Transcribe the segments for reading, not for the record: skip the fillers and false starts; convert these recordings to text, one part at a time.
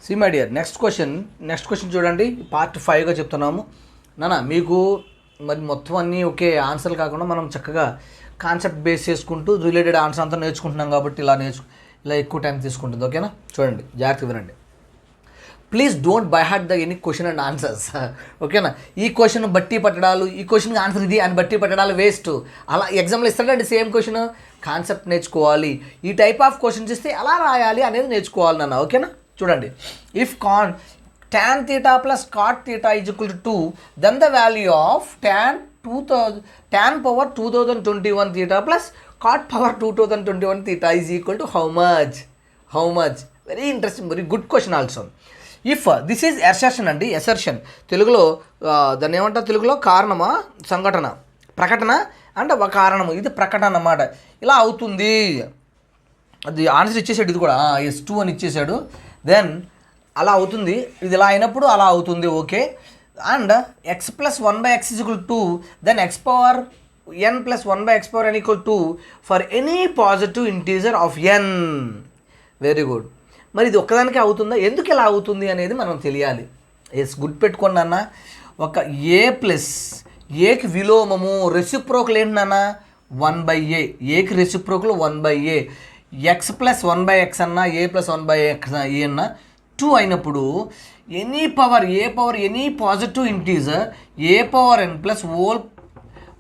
C my dear next question చూడండి. Part 5గా చెప్తున్నాము నాన్న. మీకు మరి మొత్తం అన్నీ ఒకే ఆన్సర్లు కాకుండా మనం చక్కగా కాన్సెప్ట్ బేస్ చేసుకుంటూ రిలేటెడ్ ఆన్సర్ అంతా నేర్చుకుంటున్నాం కాబట్టి ఇలా ఎక్కువ టైం తీసుకుంటుంది. ఓకేనా? చూడండి, జాగ్రత్తగా వినండి. Please don't by heart the any question and answers. ఓకేనా? ఈ క్వశ్చన్ బట్టి పట్టడాలు, ఈ క్వశ్చన్కి ఆన్సర్ ఇది అని బట్టి పట్టడాలు వేస్ట్. అలా ఎగ్జామ్లో ఇస్తాడండి సేమ్ క్వశ్చన్. కాన్సెప్ట్ నేర్చుకోవాలి. ఈ టైప్ ఆఫ్ క్వశ్చన్స్ ఇస్తే ఎలా రాయాలి అనేది నేర్చుకోవాలి నాన్న. ఓకేనా? చూడండి, if tan theta plus cot theta is equal to 2, then the value of tan power 2021 theta plus cot power 2021 theta is equal to how much? Very interesting, very good question also. If this is assertion అండి. Assertion తెలుగులో దాన్ని ఏమంటారు? తెలుగులో కారణమా, సంఘటన, ప్రకటన అంటే ఒక కారణము. ఇది ప్రకటన అన్నమాట. ఇలా అవుతుంది. అది ఆన్సర్ ఇచ్చేసాడు. ఇది కూడా S2 అని ఇచ్చేసాడు. దెన్ అలా అవుతుంది. ఇది ఇలా అయినప్పుడు అలా అవుతుంది. Okay. And x plus 1 by x is equal to 2, then x power n plus 1 by x power n equal to for any positive integer of n. Very good. మరి ఇది ఒక్కదానికే అవుతుందా? ఎందుకు ఇలా అవుతుంది అనేది మనం తెలియాలి. గుర్తుపెట్టుకోండి అన్న, ఒక ఏ ప్లస్ ఏకి విలోమము రెసిప్రోకల్ ఏంటి నాన్న? 1/a. ఏకి reciprocal 1/a. X plus 1/x అన్నా, ఏ ప్లస్ 1/x ఏ అన్నా 2 అయినప్పుడు any power A power any positive integer A power n plus whole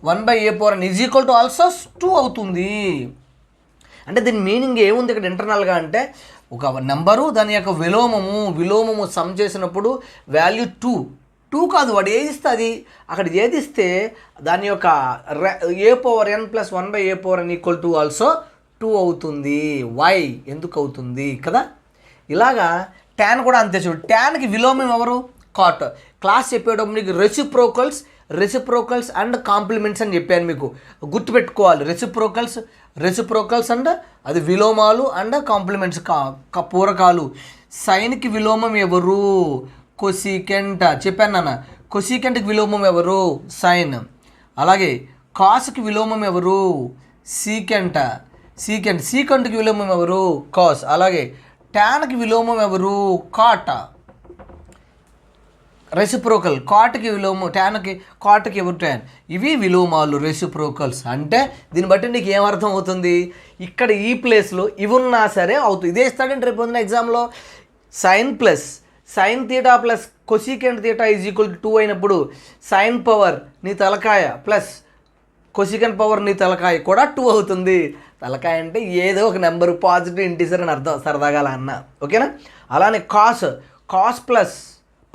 1/a power n is equal to also 2 అవుతుంది. అంటే దీని మీనింగ్ ఏముంది ఇక్కడ ఇంటర్నల్గా అంటే, ఒక నెంబరు దాని యొక్క విలోమము సమ్ చేసినప్పుడు వాల్యూ 2 కాదు, వాడు ఏది ఇస్తే అది అక్కడ ఏది ఇస్తే దాని యొక్క A power n plus 1/a power n equal to also 2 అవుతుంది. వై? ఎందుకు అవుతుంది కదా? ఇలాగా ట్యాన్ కూడా అంతే. చూడు, ట్యాన్కి విలోమం ఎవరు? కాట్. క్లాస్ చెప్పేటప్పుడు మీకు రెసిప్రోకల్స్ అండ్ కాంప్లిమెంట్స్ అని చెప్పాను. మీకు గుర్తుపెట్టుకోవాలి. రెసిప్రోకల్స్ అండ్ అది విలోమాలు అండ్ కాంప్లిమెంట్స్ పూరకాలు. సైన్కి విలోమం ఎవరు? కొసీకెంట్. చెప్పాను నాన్న, కొసీకెంట్కి విలోమం ఎవరు? సైన్. అలాగే కాస్కి విలోమం ఎవరు? సీకెంట్కి విలోమం ఎవరు? కాస్. అలాగే ట్యాన్కి విలోమం ఎవరు? కాట్. రెసిప్రోకల్. కాట్కి విలోమం ట్యాన్కి, కాట్కి ఎవరు? ట్యాన్. ఇవి విలోమాలు, రెసిప్రోకల్స్. అంటే దీన్ని బట్టి నీకు ఏమర్థం అవుతుంది? ఇక్కడ ఈ ప్లేస్లో ఇవి ఉన్నా సరే అవుతుంది. ఇదే ఇస్తాడంటే రేపు పొందిన ఎగ్జామ్లో sign theta plus cosecant theta is equal to 2 అయినప్పుడు సైన్ పవర్ నీ తలకాయ ప్లస్ కొసీకెంట్ పవర్ నీ తలకాయ కూడా 2 అవుతుంది. తలకాయ అంటే ఏదో ఒక నెంబర్ పాజిటివ్ ఇంటీజర్ అని అర్థం, సరదాగా అలా అన్న. ఓకేనా? అలానే cos plus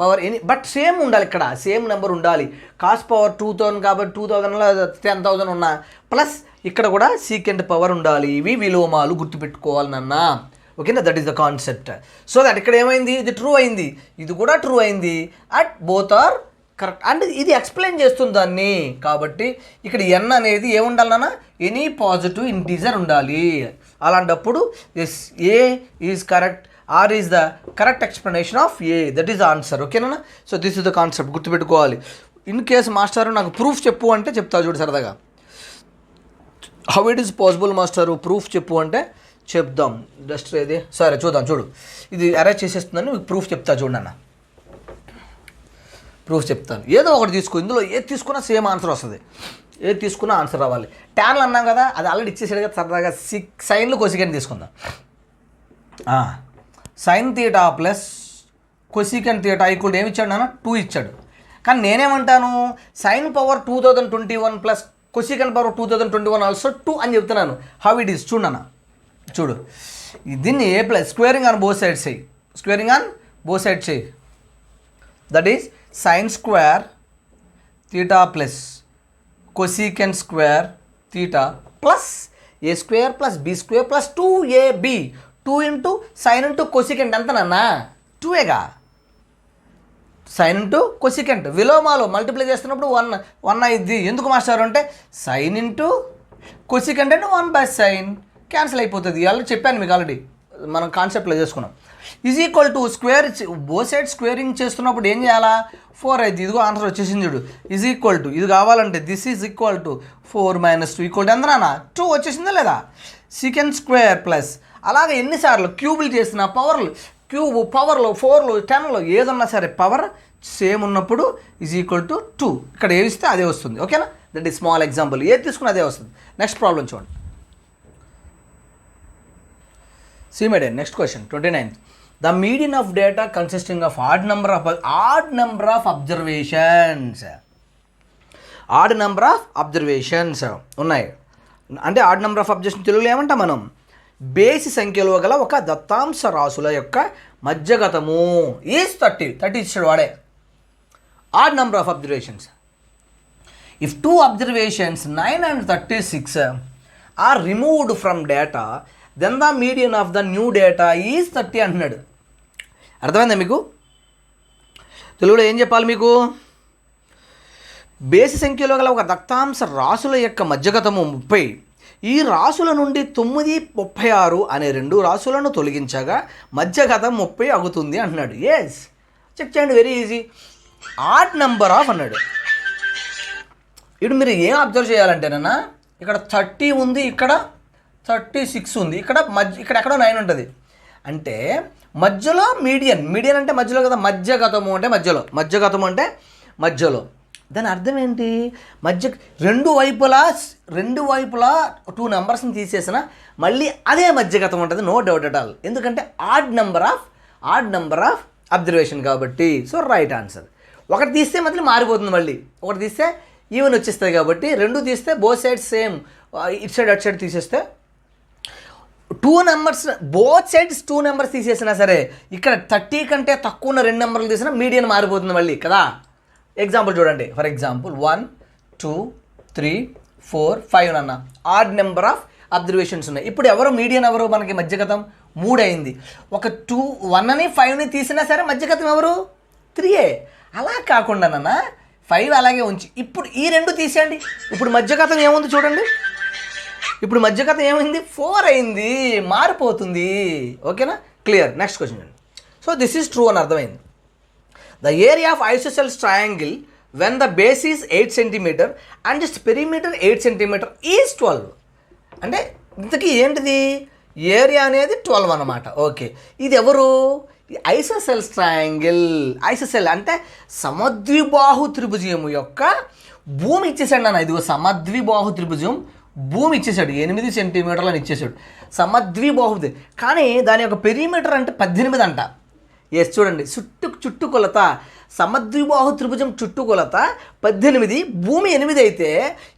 power any, but same ఉండాలి. ఇక్కడ సేమ్ నెంబర్ ఉండాలి. కాస్ పవర్ 2000 కాబట్టి 2000లో 10,000 ఉన్నా ప్లస్ ఇక్కడ కూడా సీకెంట్ పవర్ ఉండాలి. ఇవి విలోమాలు, గుర్తుపెట్టుకోవాలి నాన్న. ఓకేనా? That is the concept. So that ఇక్కడ ఏమైంది? ఇది ట్రూ అయింది, ఇది కూడా ట్రూ అయింది. At both are correct. అంటే ఇది ఎక్స్ప్లెయిన్ చేస్తుంది దాన్ని. కాబట్టి ఇక్కడ ఎన్ అనేది ఏముండాలి నాన్న? ఎనీ పాజిటివ్ ఇంటీజర్ ఉండాలి. అలాంటప్పుడు yes, A is correct, R is the correct explanation of A. That is the answer. ఓకేనా? So this is the concept, గుర్తుపెట్టుకోవాలి. ఇన్ కేస్ మాస్టర్ నాకు ప్రూఫ్ చెప్పు అంటే చెప్తా చూడు సరదాగా. How it is possible master, proof చెప్పు అంటే చెప్దాం. జస్ట్ ఇది సరే చూద్దాం. చూడు, ఇది అరేంజ్ చేసేస్తుందని మీకు ప్రూఫ్ చెప్తా చూడండి అన్న. ప్రూఫ్ చెప్తాను. ఏదో ఒకటి తీసుకో, ఇందులో ఏది తీసుకున్నా సేమ్ ఆన్సర్ వస్తుంది. ఏది తీసుకున్నా ఆన్సర్ రావాలి. ట్యాన్లు అన్నాం కదా, అది ఆల్రెడీ ఇచ్చేసాడు కదా. సరదాగా సైన్లు కొసికెంట్ తీసుకుందాం. Sine theta plus cosecant theta equal ఏమి ఇచ్చాడు నాన్న? 2 ఇచ్చాడు. కానీ నేనేమంటాను? Sine power 2021 plus cosecant power 2021 also 2 అని చెప్తున్నాను. హౌ ఇట్ ఈస్ చూడన్న. చూడు, దీన్ని A plus squaring on both sides చేయి. That is sine square theta plus cosecant square theta plus A square plus B square plus 2ab. 2 into sine into cosecant ఎంత నాన్న? 2ఏగా. Sign into cosecant విలోమాలు multiply చేస్తున్నప్పుడు 1 అయింది. ఎందుకు master అంటే sign into cosecant అంటే 1/sin cancel అయిపోతుంది. Already చెప్పాను మీకు, ఆల్రెడీ మనం కాన్సెప్ట్లో చేసుకున్నాం. Is equal to square, both side squaring చేస్తున్నప్పుడు ఏం చేయాలా? 4 అయితే ఇదిగో ఆన్సర్ వచ్చేసింది చూడు. ఈజ్ ఈక్వల్ టు ఇది కావాలంటే this is equal to 4 - 2 equal to ఎంత నాన్న? 2 వచ్చేసిందా లేదా? సీకెంట్ స్క్వేర్ ప్లస్ అలాగే ఎన్నిసార్లు క్యూబులు చేసిన పవర్లు క్యూబ్, పవర్లో, 4లో, 10లో ఏదన్నా సరే పవర్ సేమ్ ఉన్నప్పుడు ఈజ్ ఈక్వల్ టు 2. ఇక్కడ ఏది ఇస్తే అదే వస్తుంది. ఓకేనా? That is small example. ఏది తీసుకుని అదే వస్తుంది. నెక్స్ట్ ప్రాబ్లం చూడండి. See my dear, next question, 29th. The median of data consisting of odd number of observations. Odd number of observations ఉన్నాయి. అంటే ఆడ్ నెంబర్ ఆఫ్ అబ్జర్వేషన్ తెలుగులో ఏమంటాం మనం? బేసి సంఖ్యలో గల ఒక దత్తాంశ రాశుల యొక్క మధ్యగతము ఈజ్ 30 ఇచ్చాడు వాడే. Odd number of observations. If two observations 9 and 36 are removed from data, then the median of the new data is 30 అంటున్నాడు. అర్థమైందా మీకు? తెలుగులో ఏం చెప్పాలి మీకు? బేసి సంఖ్యలో గల ఒక దత్తాంశ రాశుల యొక్క మధ్యగతము 30. ఈ రాశుల నుండి 9, 36 అనే 2 రాశులను తొలగించగా మధ్యగతం 30 అవుతుంది అంటున్నాడు. ఎస్, చెక్ చేయండి, very easy. Odd number of అన్నాడు. ఇప్పుడు మీరు ఏం అబ్జర్వ్ చేయాలంటేనన్నా, ఇక్కడ 30 ఉంది, ఇక్కడ 36 ఉంది, ఇక్కడ ఇక్కడ ఎక్కడో 9 ఉంటుంది. అంటే మధ్యలో మీడియన్ అంటే మధ్యలో కదా, మధ్యగతము అంటే మధ్యగతము అంటే మధ్యలో. దాని అర్థం ఏంటి? రెండు వైపులా 2 నెంబర్స్ని తీసేసిన మళ్ళీ అదే మధ్యగతం ఉంటుంది, నో డౌట్ అట్ ఆల్. ఎందుకంటే ఆడ్ నెంబర్ ఆఫ్ అబ్జర్వేషన్ కాబట్టి. So right answer. ఒకటి తీస్తే మళ్ళీ మారిపోతుంది, మళ్ళీ ఒకటి తీస్తే ఈవెన్ వచ్చేస్తుంది కాబట్టి 2 తీస్తే బోత్ సైడ్స్ సేమ్, ఇటు సైడ్ అటు సైడ్ తీసేస్తే 2 నెంబర్స్, బోత్ సైడ్స్ 2 నెంబర్స్ తీసేసినా సరే ఇక్కడ 30 కంటే తక్కువ ఉన్న 2 నెంబర్లు తీసినా మీడియన్ మారిపోతుంది మళ్ళీ కదా. ఎగ్జాంపుల్ చూడండి. ఫర్ ఎగ్జాంపుల్ 1, 2, 3, 4, 5 అన్న ఆడ్ నెంబర్ ఆఫ్ అబ్జర్వేషన్స్ ఉన్నాయి. ఇప్పుడు మీడియన్ ఎవరు? మనకి మధ్యగతం 3 అయింది. ఒక 1ని 5ని తీసినా సరే మధ్యగతం ఎవరు? 3. అలా కాకుండా నాన్న 5 అలాగే ఉంచి ఇప్పుడు ఈ 2 తీసేయండి. ఇప్పుడు మధ్యగతం ఏముంది చూడండి. ఇప్పుడు మధ్యగతం ఏమైంది? 4 అయింది, మారిపోతుంది. ఓకేనా? క్లియర్. నెక్స్ట్ క్వశ్చన్ అండి. సో దిస్ ఈజ్ ట్రూ అని అర్థమైంది. The area of isosceles triangle when the base is 8 cm and its perimeter 8 cm is 12. అంటే ఇంతకీ ఏంటిది? ఏరియా అనేది 12 అన్నమాట. ఓకే, ఇది ఎవరు? Isosceles triangle. ఐసోసెల్ అంటే సమద్విబాహు త్రిభుజం యొక్క భూమి ఇచ్చేసాడు నాన్న. ఇదిగో సమద్విబాహు త్రిభుజం భూమి ఇచ్చేసాడు, 8 cm అని ఇచ్చేసాడు. సమద్విబాహుది, కానీ దాని యొక్క పెరిమీటర్ అంటే 18 అంట. ఎస్, చూడండి, చుట్టుకొలత సమద్విబాహు త్రిభుజం చుట్టుకొలత 18, భూమి 8 అయితే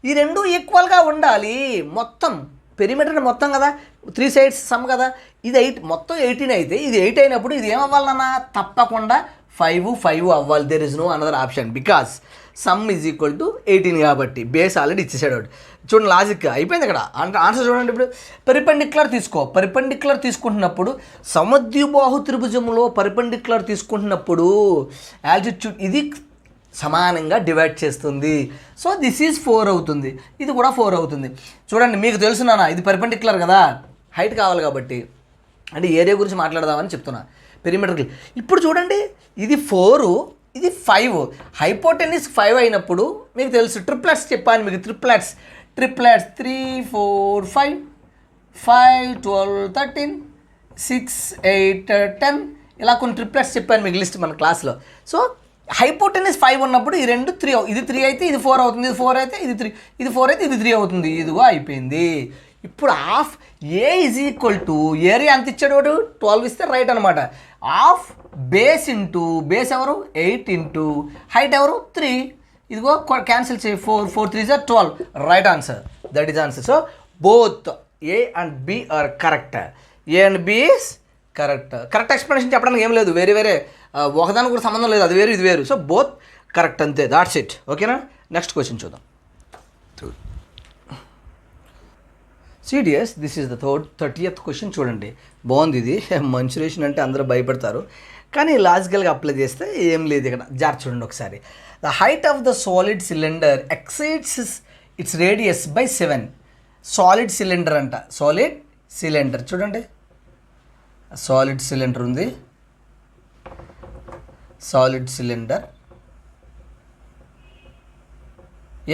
ఈ 2 ఈక్వల్గా ఉండాలి. మొత్తం పెరిమీటర్ మొత్తం కదా, 3 sides సమ్ కదా. ఇది 8, మొత్తం 18 అయితే ఇది 8 అయినప్పుడు ఇది ఏమవ్వాలన్నా తప్పకుండా 5 అవ్వాలి. There is no another option because sum is equal to 18 కాబట్టి. బేస్ ఆల్రెడీ ఇచ్చేసాడు. చూడండి, లాజిక్ అయిపోయింది ఇక్కడ. అంటే ఆన్సర్ చూడండి. ఇప్పుడు పెరిపెండిక్యులర్ తీసుకో. పెరిపెండిక్యులర్ తీసుకుంటున్నప్పుడు సమద్విబాహు త్రిభుజంలో పెరిపెండిక్యులర్ తీసుకుంటున్నప్పుడు ఆల్టిట్యూడ్ ఇది సమానంగా డివైడ్ చేస్తుంది. సో దిస్ ఈజ్ 4 అవుతుంది, ఇది కూడా 4 అవుతుంది. చూడండి, మీకు తెలుసునా ఇది పెరిపెండిక్యులర్ కదా, హైట్ కావాలి కాబట్టి. అంటే ఏరియా గురించి మాట్లాడదామని చెప్తున్నా. పెరిమీటర్కి ఇప్పుడు చూడండి, ఇది 4, ఇది 5. హైపోటెన్యూస్ 5 అయినప్పుడు మీకు తెలుసు, ట్రిప్లెట్స్ చెప్పాను మీకు. ట్రిప్లెట్స్ 3, 4, 5, 12, 13, 6, 8, 10 ఇలా కొన్ని ట్రిప్లెట్స్ చెప్పాను మీకు లిస్ట్ మన క్లాస్లో. సో హైపోటెన్యూస్ 5 ఉన్నప్పుడు ఈ 2 3, ఇది 3 అయితే ఇది 4 అవుతుంది, ఇది 4 అయితే ఇది 3, ఇది 4 అయితే ఇది 3 అవుతుంది. ఇదిగో అయిపోయింది. ఇప్పుడు half A is equal to area అంత ఇచ్చాడు వాడు 12 ఇస్తే రైట్ అనమాట. హాఫ్ బేస్ ఇంటూ బేస్ ఎవరు 8 ఇంటూ హైట్ ఎవరు 3. ఇదిగో క్యాన్సిల్ చేయి, 4 3 are 12. Right answer, that is answer. So both A and B are correct. A and B is correct. Correct explanation చెప్పడానికి ఏం లేదు, వేరే ఒకదానికి కూడా సంబంధం లేదు, అది వేరు ఇది వేరు. సో బోత్ కరెక్ట్, అంతే, దాట్స్ ఇట్. ఓకేనా? నెక్స్ట్ క్వశ్చన్ చూద్దాం. CDS this is the 30th question. చూడండి, బాగుంది ఇది. మెన్సురేషన్ అంటే అందరూ భయపడతారు, కానీ లాజికల్గా అప్లై చేస్తే ఏం లేదు ఇక్కడ. జాగ్రత్త చూడండి ఒకసారి. The height of the solid cylinder exceeds its radius by 7. Solid cylinder అంట, సాలిడ్ సిలిండర్. చూడండి, సాలిడ్ సిలిండర్ ఉంది, సాలిడ్ సిలిండర్.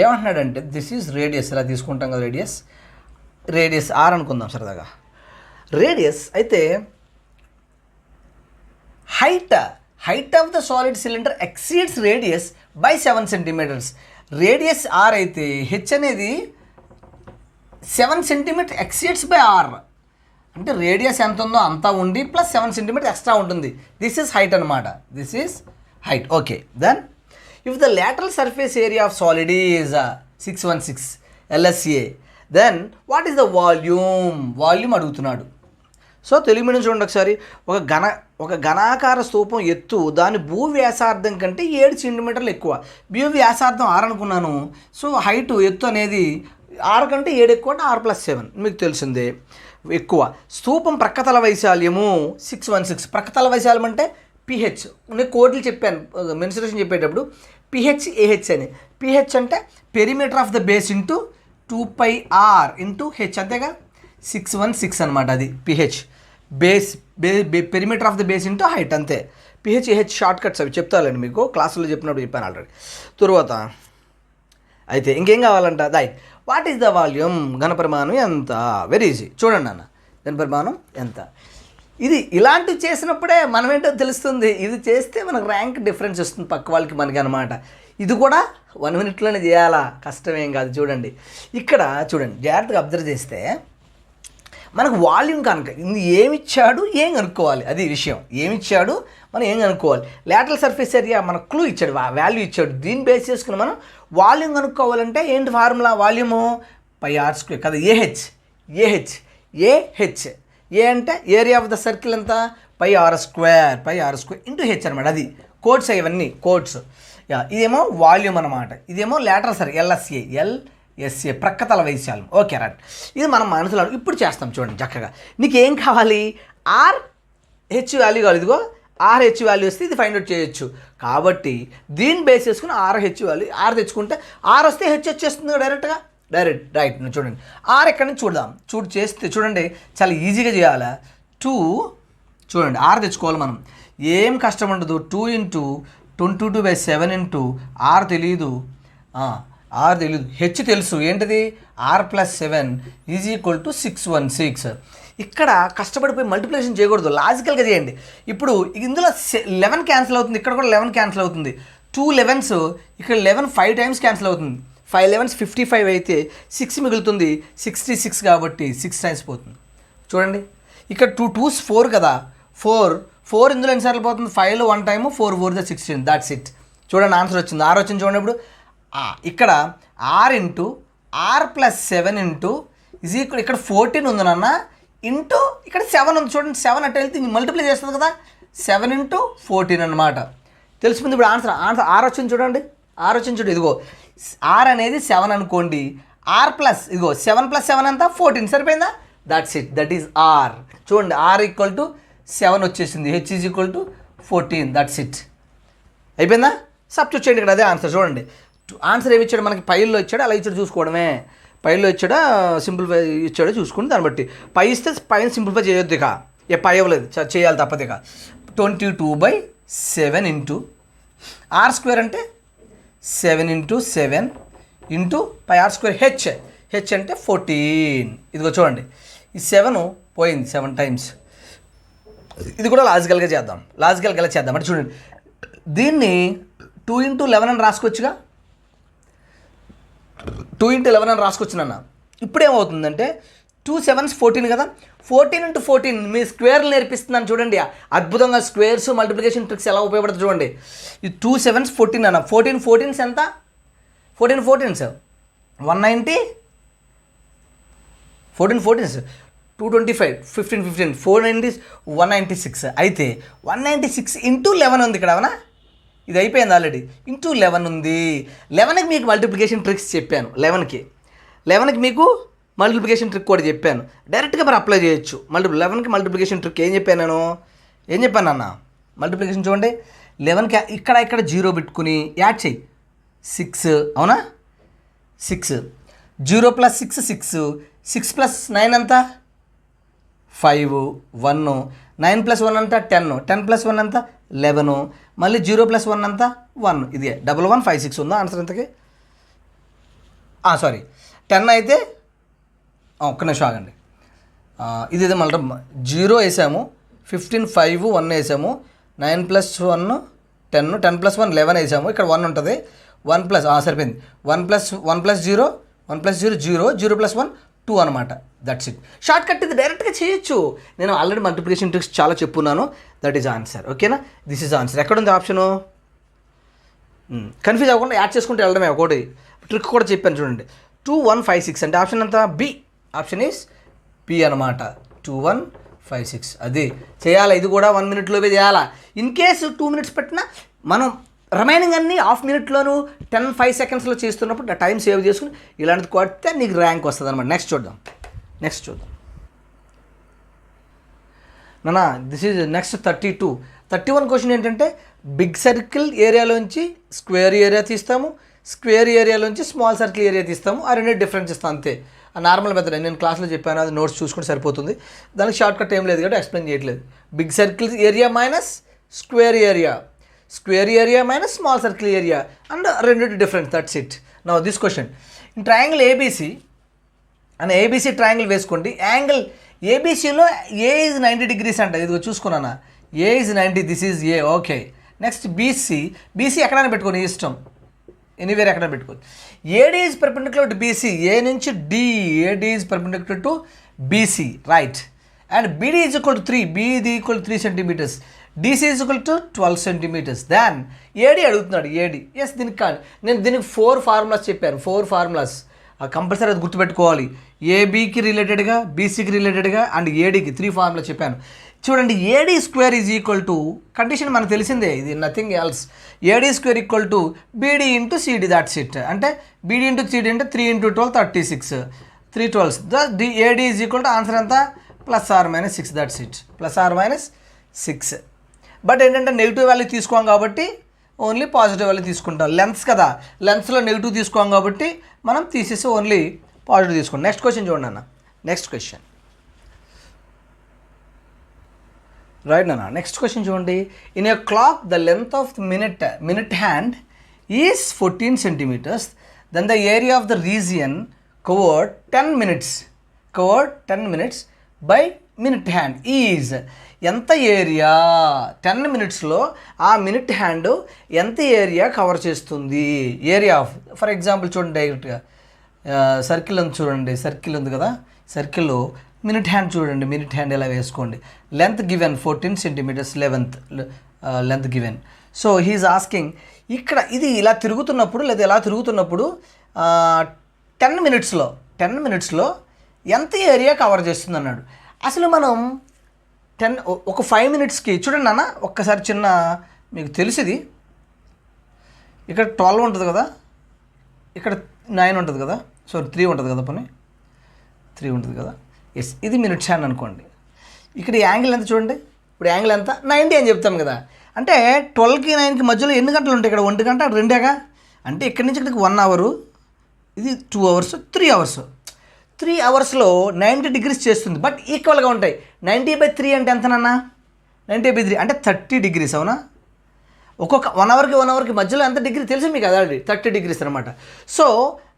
ఏమంటున్నాడంటే దిస్ ఈజ్ రేడియస్. ఇలా తీసుకుంటాం కదా, రేడియస్ ఆర్ అనుకుందాం సరదాగా. రేడియస్ అయితే height of the solid cylinder exceeds radius by 7 centimetres. Radius R అయితే హెచ్ అనేది 7 సెంటీమీటర్ ఎక్సీడ్స్ బై ఆర్, అంటే రేడియస్ ఎంత ఉందో అంతా ఉండి ప్లస్ 7 సెంటీమీటర్ ఎక్స్ట్రా ఉంటుంది. దిస్ ఈజ్ హైట్ అనమాట. This is height. Okay, then if the lateral surface area of solid is 616 LSA, then what is the volume? Volume అడుగుతున్నాడు. So Telugu medium చూడండి ఒకసారి. ఒక ఘనాకార స్తూపం ఎత్తు దాని భూ వ్యాసార్థం కంటే 7 సెంటీమీటర్లు ఎక్కువ. భూ వ్యాసార్థం 6 అనుకున్నాను. సో హైటు ఎత్తు అనేది 6 కంటే 7 ఎక్కువ అంటే 6+7 మీకు తెలిసిందే ఎక్కువ. స్తూపం ప్రక్కతల వైశాల్యము 616. ప్రక్కతల వైశాల్యం అంటే పిహెచ్. నేను కోడ్లు చెప్పాను మెన్సురేషన్ చెప్పేటప్పుడు, పిహెచ్ ఏహెచ్ అని. పిహెచ్ అంటే perimeter of the base into 2πr into H, అంతేగా 616 అనమాట. అది pH base, perimeter of the base into height, అంతే. పిహెచ్ ఏహెచ్ షార్ట్ కట్స్ అవి చెప్తానండి మీకు, క్లాసులో చెప్పినప్పుడు చెప్పాను ఆల్రెడీ. తర్వాత అయితే ఇంకేం కావాలంట, వాట్ ఈస్ ద వాల్యూమ్? ఘనపరిమాణం ఎంత? Very easy. చూడండి అన్న, ఘనపరిమాణం ఎంత? ఇది ఇలాంటివి చేసినప్పుడే మనం ఏంటో తెలుస్తుంది. ఇది చేస్తే మనకు ర్యాంక్ డిఫరెన్స్ వస్తుంది పక్క వాళ్ళకి మనకి అనమాట. ఇది కూడా 1 మినిట్లోనే చేయాలా, కష్టమేం కాదు. చూడండి ఇక్కడ, చూడండి జాగ్రత్తగా అబ్జర్వ్ చేస్తే మనకు వాల్యూమ్ కనుక ఇది ఏమిచ్చాడు, ఏం కనుక్కోవాలి, అది విషయం. ఏమిచ్చాడు, మనం ఏం కనుక్కోవాలి. లేటరల్ సర్ఫేస్ ఏరియా మన క్లూ ఇచ్చాడు, వాల్యూ ఇచ్చాడు. దీన్ని బేస్ చేసుకుని మనం వాల్యూమ్ కనుక్కోవాలంటే ఏంటి ఫార్ములా? వాల్యూము πr² కదా, ఏహెచ్. ఏ అంటే ఏరియా ఆఫ్ ద సర్కిల్ ఎంత? πr² ఇంటూ హెచ్ అనమాట. అది కోడ్స్, ఇవన్నీ కోడ్స్. ఇదేమో వాల్యూమ్ అనమాట. ఇదేమో లేటరల్ సర్కిల్ ఎల్ఎస్ఏ ప్రక్కతల వైశాల్యం. Okay right. ఇది మనం మనసులో ఇప్పుడు చేస్తాం. చూడండి చక్కగా. నీకు ఏం కావాలి? ఆర్హెచ్ వాల్యూ కావాలి. ఇదిగో ఆర్హెచ్ వాల్యూ వస్తే ఇది ఫైండ్ అవుట్ చేయొచ్చు. కాబట్టి దీన్ని బేస్ చేసుకుని ఆర్హెచ్ వాల్యూ, ఆర్ తెచ్చుకుంటే ఆర్ వస్తే హెచ్ వచ్చేస్తుంది డైరెక్ట్గా. రైట్. చూడండి ఆర్ ఎక్కడి నుంచి చూద్దాం. చేస్తే చూడండి చాలా ఈజీగా చేయాలి. 2 చూడండి ఆర్ తెచ్చుకోవాలి మనం, ఏం కష్టం ఉండదు. 2 × 22/7 ఇంటూ ఆర్ తెలియదు, హెచ్ తెలుసు. ఏంటిది? r+7 = 616. ఇక్కడ కష్టపడిపోయి మల్టిప్లికేషన్ చేయకూడదు, లాజికల్గా చేయండి. ఇప్పుడు ఇందులో 11 క్యాన్సిల్ అవుతుంది, ఇక్కడ కూడా 11 క్యాన్సిల్ అవుతుంది. 2 11s ఇక్కడ 11 5 టైమ్స్ క్యాన్సిల్ అవుతుంది. 5 11s 55 అయితే 6 మిగులుతుంది. 66 కాబట్టి 6 టైమ్స్ పోతుంది. చూడండి ఇక్కడ 2 2s 4 కదా, 4 ఇందులో ఎన్నిసార్లు పోతుంది? 5లో 1 టైము, 4 4 = 16. That's it. చూడండి ఆన్సర్ వచ్చింది. ఆర్ వచ్చింది చూడండి. ఇప్పుడు ఇక్కడ ఆర్ ఇంటూ r+7 ఇంటూ ఇక్కడ 14 ఉంది నాన్న, ఇంటూ ఇక్కడ 7 ఉంది. చూడండి 7 అట్ట వెళ్తే మల్టిప్లై చేస్తుంది కదా, 7 × 14 అనమాట. తెలిసిపోయింది. ఇప్పుడు ఆన్సర్ ఆర్ వచ్చింది చూడండి. ఆర్ వచ్చింది చూడండి. ఇదిగో ఆర్ అనేది 7 అనుకోండి, ఆర్ ప్లస్ ఇదిగో 7 + 7 అంతా 14. సరిపోయిందా? That's it. That is R. చూడండి ఆర్ = 7 వచ్చేసింది, హెచ్ = 14. That's it. అయిపోయిందా? సబ్స్టిట్యూట్ చేయండి. ఇక్కడ అదే ఆన్సర్. చూడండి ఆన్సర్ ఏమి ఇచ్చాడు మనకి, పైల్లో ఇచ్చాడు, అలా ఇచ్చాడు చూసుకోవడమే. పైలో ఇచ్చాడా సింప్లిఫై ఇచ్చాడో చూసుకుని దాన్ని బట్టి. పై ఇస్తే పైన సింప్లిఫై చేయొద్దు, ఇక పై ఇవ్వలేదు, చేయాలి తప్పదు. ఇక 22/7 ఇంటూ r² అంటే 7 × 7 ఇంటూ πr² హెచ్ అంటే 14. ఇదిగో చూడండి ఈ 7 పోయింది 7 టైమ్స్. ఇది కూడా లాజికల్గా చేద్దాం. లాజికల్గా చేద్దాం అంటే చూడండి, దీన్ని 2 × 11 అని రాసుకోవచ్చుగా. 2 × 11 అని రాసుకొచ్చినన్న. ఇప్పుడేమవుతుందంటే 2 7s 14 కదా, 14 × 14 మీ స్క్వేర్లు నేర్పిస్తున్నాను చూడండి. అద్భుతంగా స్క్వేర్స్ మల్టిప్లికేషన్ ట్రిక్స్ ఎలా ఉపయోగపడుతుంది చూడండి. ఈ 2 7s 14 అన్న, 14 14s ఎంత? 14 14s 190, 14 14s 225, 15 15 490s 196. అయితే 196 × 11 ఉంది ఇక్కడ, అవునా? ఇది అయిపోయింది ఆల్రెడీ. ఇంటూ 11 ఉంది. 11కి మీకు మల్టిప్లికేషన్ ట్రిక్స్ చెప్పాను. 11కి మీకు మల్టిప్లికేషన్ ట్రిక్ కూడా చెప్పాను. డైరెక్ట్గా మరి అప్లై చేయొచ్చు. 11కి మల్టిప్లికేషన్ ట్రిక్ ఏం చెప్పాను నేను? ఏం చెప్పాను అన్న? మల్టిప్లికేషన్ చూడండి, 11కి ఇక్కడ 0 పెట్టుకుని యాడ్ చేయి. 6 అవునా? 6 0 + 6 6 6 + 9 అంతా 5 1 9 + 1 అంతా 10 10 + 1 అంతా 11 మళ్ళీ 0 + 1 అంతా 1. ఇది 1156 ఉందా ఆన్సర్ ఇంతకి? సారీ 10 అయితే ఒక్క నిమిషం ఆగండి. ఇది మళ్ళీ 0 వేసాము, 15 5 1 వేసాము, 9 + 1 10, 10 + 1 11 వేసాము. ఇక్కడ 1 ఉంటుంది. 1 ప్లస్ సరిపోయింది. 1 + 0 0 0 + 1 2 అనమాట. That's it. షార్ట్ కట్ ఇది డైరెక్ట్గా చేయొచ్చు. నేను ఆల్రెడీ మల్టిప్లికేషన్ ట్రిక్స్ చాలా చెప్పున్నాను. That is answer. ఓకేనా? This is answer. ఎక్కడుంది ఆప్షను? కన్ఫ్యూజ్ అవ్వకుండా యాడ్ చేసుకుంటూ వెళ్ళడమే. ఒకటి ట్రిక్ కూడా చెప్పాను చూడండి. 2 1 5 6 అంటే ఆప్షన్ అంతా బి. ఆప్షన్ ఈస్ బి అనమాట. 2 1 5 6 అది చేయాలా. ఇది కూడా 1 మినిట్లోపే చేయాలా. ఇన్ కేసు 2 మినిట్స్ పెట్టినా మనం రిమైనింగ్ అన్నీ హాఫ్ మినిట్లోను 10 5 సెకండ్స్లో చేస్తున్నప్పుడు టైం సేవ్ చేసుకుని ఇలాంటిది కొడితే నీకు ర్యాంక్ వస్తుంది అనమాట. నెక్స్ట్ చూద్దాం. నానా దిస్ ఈజ్ నెక్స్ట్ 32. 31 క్వశ్చన్ ఏంటంటే బిగ్ సర్కిల్ ఏరియాలోంచి స్క్వేర్ ఏరియా తీస్తాము, స్క్వేర్ ఏరియాలోంచి స్మాల్ సర్కిల్ ఏరియా తీస్తాము. ఆ రెండు డిఫరెన్స్ ఇస్తాం అంతే. ఆ నార్మల్ మెథడ్ నేను క్లాస్లో చెప్పాను, అది నోట్స్ చూసుకుంటే సరిపోతుంది. దానికి షార్ట్ కట్ ఏం లేదు కాబట్టి ఎక్స్ప్లెయిన్ చేయట్లేదు. Big circle area minus square area minus small circle area and రెండు difference. That's it. Now this question in triangle ABC అని ఏబీసీ ట్రయాంగిల్ వేసుకోండి. యాంగిల్ ఏబీసీలో ఏ ఈజ్ 90 degrees అంట. ఇది చూసుకున్నానా? A is 90, this is A. Okay. Next BC ఎక్కడైనా పెట్టుకోండి, ఇష్టం, ఎనీవేర్ ఎక్కడైనా పెట్టుకోండి. AD is perpendicular to BC. A నుంచి D, AD is perpendicular to BC, right. And BD is equal to 3, beedi equal to 3 centimeters, DC is equal to 12 centimeters. దాన్ ఏడీ అడుగుతున్నాడు. ఏడీ yes. దీనికి కాదు, నేను దీనికి 4 ఫార్ములాస్ చెప్పాను. 4 ఫార్ములాస్ కంపల్సరీ అది గుర్తుపెట్టుకోవాలి. ఏబీకి రిలేటెడ్గా, బీసీకి రిలేటెడ్గా అండ్ ఏడీకి 3 ఫార్ములా చెప్పాను. చూడండి, AD square is equal to condition మనకు తెలిసిందే, ఇది nothing else. AD square equal to BD into CD. That's it. అంటే బీడీ ఇంటూ సిడీ అంటే 3 × 12 36, 3 12s. The AD is equal to answer ఎంత? +or-6. That's it. +or-6. But ఏంటంటే negative value తీసుకోం కాబట్టి only positive value తీసుకుంటాం. Lens కదా, లెన్స్లో negative తీసుకోం కాబట్టి మనం తీసేసి ఓన్లీ పాజిటివ్ తీసుకుంటాం. నెక్స్ట్ క్వశ్చన్ చూడండి అన్న. నెక్స్ట్ క్వశ్చన్ రైట్ నాన్న. నెక్స్ట్ క్వశ్చన్ చూడండి. In a clock the length of minute hand is 14 centimeters, then the area of the region covered 10 minutes by minute hand is. ఎంత area 10 minutesలో ఆ minute hand ఎంత area cover చేస్తుంది? Area of, for example చూడండి, డైరెక్ట్గా circle ఉంది చూడండి. Circle ఉంది కదా, సర్కిల్లో మినిట్ హ్యాండ్ చూడండి. మినిట్ హ్యాండ్ ఎలా వేసుకోండి. Length given 14 centimeters, length given. So he is asking ఇక్కడ ఇది ఇలా తిరుగుతున్నప్పుడు లేదా ఎలా తిరుగుతున్నప్పుడు 10 minutesలో ఎంత ఏరియా కవర్ చేస్తుంది అన్నాడు. అసలు మనం ఒక 5 minutesకి చూడండి అన్న, ఒక్కసారి చిన్న మీకు తెలిసింది, ఇక్కడ 12 ఉంటుంది కదా, ఇక్కడ 9 ఉంటుంది కదా, సో 3 ఉంటుంది కదా, 3 ఉంటుంది కదా. ఎస్, ఇది మినిట్స్ హ్యాండ్ అనుకోండి. ఇక్కడ యాంగిల్ ఎంత చూడండి. ఇప్పుడు యాంగిల్ ఎంత? 90 అని చెప్తాం కదా. అంటే 12కి 9కి మధ్యలో ఎన్ని గంటలు ఉంటాయి? ఇక్కడ 1 గంట, 2 అంటే ఇక్కడి నుంచి ఇక్కడికి 1 hour, ఇది 2 hours, 3 hours. 3 hours లో 90 degrees చేస్తుంది. బట్ ఈక్వల్గా ఉంటాయి. 90/3 అంటే ఎంతనన్నా? 90/3 అంటే 30 degrees. అవునా? ఒక్కొక్క 1 hourకి మధ్యలో ఎంత డిగ్రీ తెలుసు మీకు? అదే 30 degrees అనమాట. సో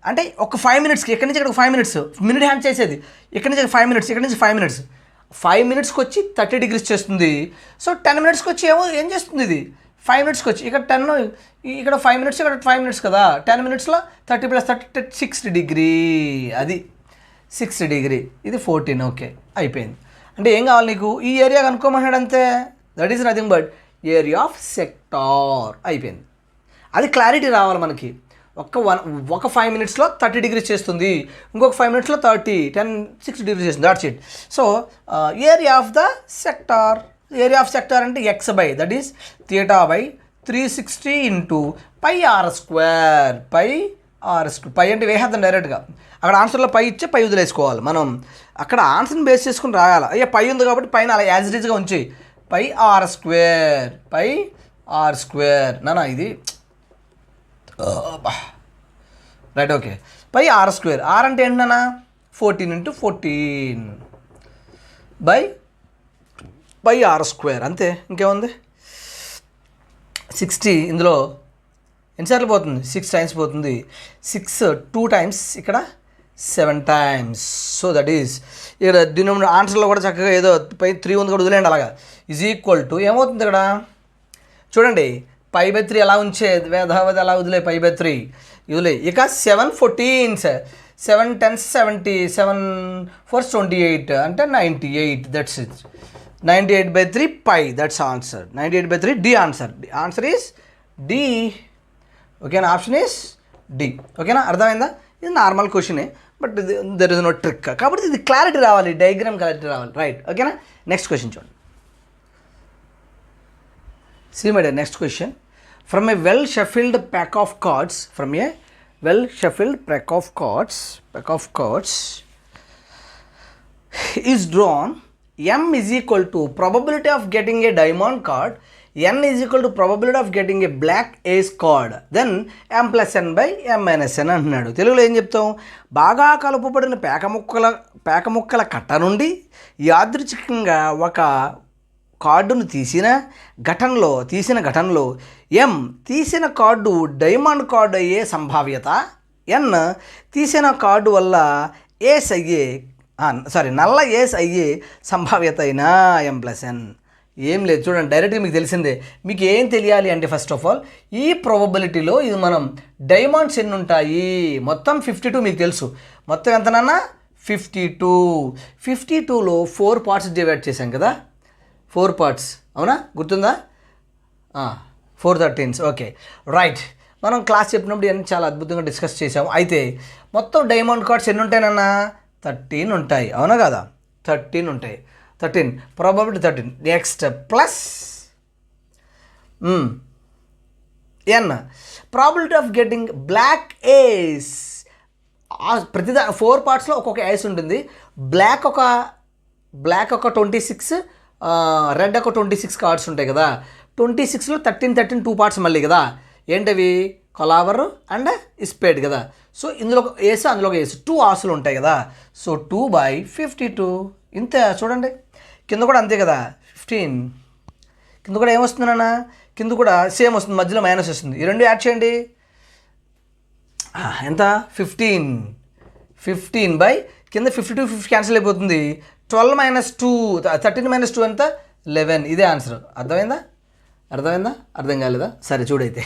అంటే ఒక 5 minutesకి ఇక్కడి నుంచి ఇక్కడ 5 minutes మినిట్ హ్యాండ్ చేసేది. ఇక్కడి నుంచి 5 minutes, ఇక్కడి నుంచి 5 minutes, 5 minutesకి వచ్చి 30 degrees చేస్తుంది. సో 10 minutesకి వచ్చి ఏం చేస్తుంది? ఇది 5 minutesకి వచ్చి ఇక్కడ 10, ఇక్కడ 5 minutes, ఇక్కడ 5 minutes కదా. 10 minutesలో 30 + 30 60 degree. అది 60 degree. ఇది 14. ఓకే, అయిపోయింది. అంటే ఏం కావాలి నీకు? ఈ ఏరియా కనుక్కోమన్నాడు అంతే. That is nothing but area of sector. అయిపోయింది. అది క్లారిటీ రావాలి మనకి. ఒక 5 minutesలో 30 degrees చేస్తుంది, ఇంకొక 5 minutesలో 30, 10 60 degrees చేస్తుంది. That's it. So area of the sector, area of sector అంటే x by, that is θ/360 × πr². Pi అంటే వేసేద్దాం డైరెక్ట్గా. అక్కడ ఆన్సర్లో పై ఇచ్చే పై వదిలేసుకోవాలి. మనం అక్కడ ఆన్సర్ని బేస్ చేసుకుని రాయాలి. అయ్యా పై ఉంది కాబట్టి పైన అలా యాజ్ ఇట్ ఈజ్గా ఉంచి πr². నానా ఇది రైట్. Okay, πr². r అంటే ఏంటన్నా? 14 × 14 πr². అంతే, ఇంకేముంది? 60 ఇందులో ఎన్నిసార్లు పోతుంది? 6 times పోతుంది. 6 2 times, ఇక్కడ 7 times. సో దట్ ఈస్ ఇక్కడ దీని ఆన్సర్లో కూడా చక్కగా ఏదో 3 ఉంది కూడా వదిలేండి. అలాగా ఈజ్ ఈక్వల్ టు ఏమవుతుంది ఇక్కడ? చూడండి π/3 ఎలా ఉంచే వేధావధి ఎలా వదిలే π/3 ఇదిలే. ఇక 7 14s 7 10s 70 7 4s 28 అంటే 98. That's it. 98/3 π. That's answer. 98/3 D answer. Answer is D. ఓకేనా? Option is D. ఓకేనా? అర్థమైందా? ఇది నార్మల్ క్వశ్చనే, but there is no trick. కాబట్టి ఇది క్లారిటీ రావాలి, డయాగ్రామ్ క్లారిటీ రావాలి. రైట్. ఓకేనా? నెక్స్ట్ క్వశ్చన్ చూడండి. See my dear, next question. From a well-shuffled pack of cards, is drawn, M is equal to probability of getting a diamond card, N is equal to probability of getting a black ace card, then M plus N by M minus N అంటున్నాడు. తెలుగులో ఏం చెప్తాం? బాగా కలుపబడిన పేక ముక్కల కట్ట నుండి యాదృచ్ఛికంగా ఒక కార్డును తీసిన ఘటనలో ఎం తీసిన కార్డు డైమండ్ కార్డు అయ్యే సంభావ్యత, ఎన్ తీసిన కార్డు వల్ల నల్ల ఏస్ అయ్యే సంభావ్యత అయినా ఎం ప్లస్ ఎన్. ఏం లేదు చూడండి, డైరెక్ట్గా మీకు తెలిసిందే. మీకు ఏం తెలియాలి అంటే ఫస్ట్ ఆఫ్ ఆల్ ఈ ప్రాబబిలిటీలో ఇది మనం డైమండ్స్ ఎన్ని ఉంటాయి, మొత్తం 52 మీకు తెలుసు. మొత్తం ఎంతనన్నా 52. 52లో 4 పార్ట్స్ డివైడ్ చేశాం కదా, 4 పార్ట్స్. అవునా? గుర్తుందా? 4 13s. Okay, right. మనం క్లాస్ చెప్పినప్పుడు ఇవన్నీ చాలా అద్భుతంగా డిస్కస్ చేసాము. అయితే మొత్తం డైమండ్ కార్డ్స్ ఎన్ని ఉంటాయనన్నా 13 ఉంటాయి. అవునా కదా? 13 ఉంటాయి. 13 probability 13. Next plus N probability of getting black ace. ప్రతిదా 4 పార్ట్స్లో ఒక్కొక్క ఏస్ ఉంటుంది. బ్లాక్ ఒక 26, రెడ్ ఒక 26 కార్డ్స్ ఉంటాయి కదా. 26లో 13 2 పార్ట్స్ మళ్ళీ కదా. ఏంటవి? కొలావర్ అండ్ స్పేడ్ కదా. సో ఇందులో ఒక ఏస్, అందులో ఒక ఏస్, 2 ఆసులు ఉంటాయి కదా. సో 2/52 ఇంతే. చూడండి కింద కూడా అంతే కదా, 15. కింద కూడా ఏమొస్తుందన్నా? కింద కూడా సేమ్ వస్తుంది, మధ్యలో మైనస్ వస్తుంది. ఈ రెండు యాడ్ చేయండి. ఎంత? 15 బై కింద 52 50 క్యాన్సిల్ అయిపోతుంది. 12 - 2 13 - 2 ఎంత? 11. ఇదే ఆన్సర్. అర్థమైందా? అర్థం కాలేదా? సరే చూడైతే.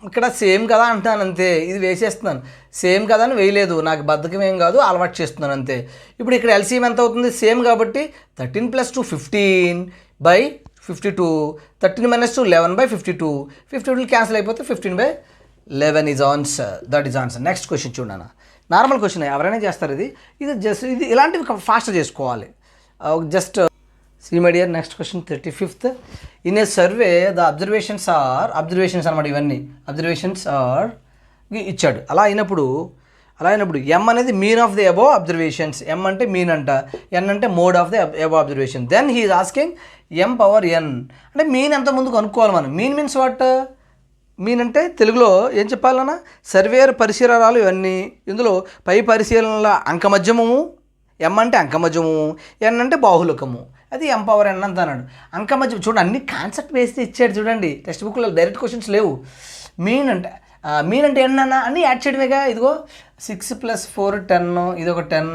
ఇక్కడ సేమ్ కదా అంటున్నాను అంతే. ఇది వేసేస్తున్నాను. సేమ్ కదా అని వేయలేదు, నాకు బద్ధకం ఏం కాదు, అలవాటు చేస్తున్నాను అంతే. ఇప్పుడు ఇక్కడ ఎల్సీఎం ఎంత అవుతుంది? సేమ్ కాబట్టి 13 + 2 15/52. 13 - 2 11/52. 52 క్యాన్సిల్ అయిపోతే 15/11 is answer. That is answer. Next question చూడన్నా. నార్మల్ క్వశ్చన్, ఎవరైనా చేస్తారు. ఇది ఇలాంటివి ఫాస్ట్గా చేసుకోవాలి. Just see my dear, next question 35th. In a survey the observations అన్నమాట. ఇవన్నీ అబ్జర్వేషన్స్ ఆర్ ఇచ్చాడు. అలా అయినప్పుడు ఎం అనేది mean of the above observations. M అంటే మీన్ అంట, ఎన్ అంటే mode of the above observation. Then he is asking M/n అంటే మీన్ ఎంత ముందు కనుక్కోవాలి మనం. Mean means what? మీన్ అంటే తెలుగులో ఏం చెప్పాలన్నా? సర్వేయర్ పరిశీలనాలు ఇవన్నీ. ఇందులో పై పరిశీలనల అంకమధ్యమము, ఎం అంటే అంకమధ్యము, ఎన్ అంటే బాహుళకము. అది M/n అంత అన్నాడు. అంకమధ్యం చూడండి, అన్ని కాన్సెప్ట్ వేస్తే ఇచ్చాడు చూడండి. టెక్స్ట్ బుక్లో డైరెక్ట్ క్వశ్చన్స్ లేవు. మీన్ అంటే ఎన్ అన్న అన్నీ యాడ్ చేయడమేగా. ఇదిగో 6 + 4 10, ఇది ఒక 10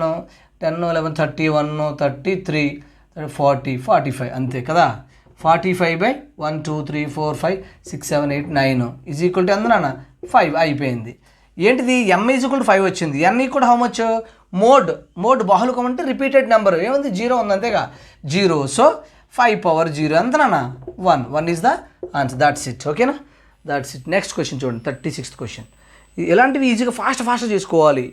11 31 33 40 45 అంతే కదా. 45/1 2 3 4 5 6 7 8 9 ఈజ్ ఈక్వల్ టు ఎంత నాన్న? 5 అయిపోయింది. ఏంటిది? M ఈజ్ ఈక్వల్ టు 5 వచ్చింది. N equal how much? Mode బాహుళకం అంటే రిపీటెడ్ నెంబర్. ఏముంది? 0 ఉంది అంతేగా, 0. సో 5/0 ఎంత నాన్న? 1 is the answer. That's it. ఓకేనా? That's it. నెక్స్ట్ క్వశ్చన్ చూడండి, 36th క్వశ్చన్. ఇలాంటివి ఈజీగా ఫాస్ట్ చేసుకోవాలి.